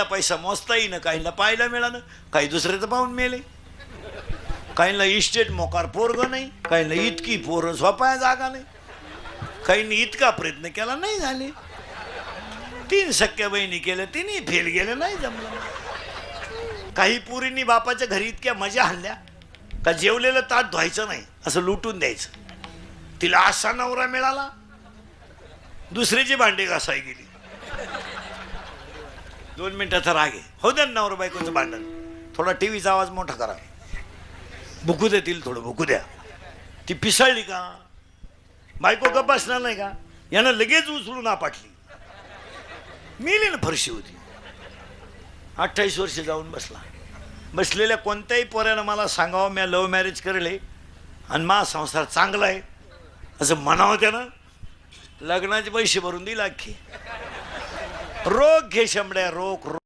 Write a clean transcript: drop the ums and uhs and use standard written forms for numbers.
पैसा मोजता येईन, काहींना पाहायला मिळालं, काही दुसऱ्याचं पाहून मेले, काहींना इस्टेट मोकार पोरग नाही, काहींना इतकी पोरं झोपाया जागा नाही, काहींनी इतका प्रयत्न केला नाही झाले, 3 सख्या बहिणी केल्या तिन्ही फेल गेले नाही जमलं. काही पुरींनी बापाच्या घरी इतक्या मजा आणल्या का जेवलेलं ताट धुवायचं नाही, असं लुटून द्यायचं. तिला असा नवरा मिळाला, दुसरीची भांडे घासाय गेली. 2 मिनिटाचा राग आहे, हो द्या नवरा बायकोचं भांडण, थोडा टीव्हीचा आवाज मोठा करा, भुकू देतील, थोडं भुकू द्या. ती पिसळली का, बायको गप्प बसणार नाही का, यानं लगेच उचलून आपटली, मेली ना, फरशी होती. 28 वर्ष जाऊन बसला. बसलेल्या कोणत्याही पोऱ्यानं मला सांगावं मी लव्ह मॅरेज करेल आणि मा संसार चांगला आहे असं म्हणावं, त्यानं लग्नाचे पैसे भरून दिला अख्खे. रोग घे शंभड्या, रोग.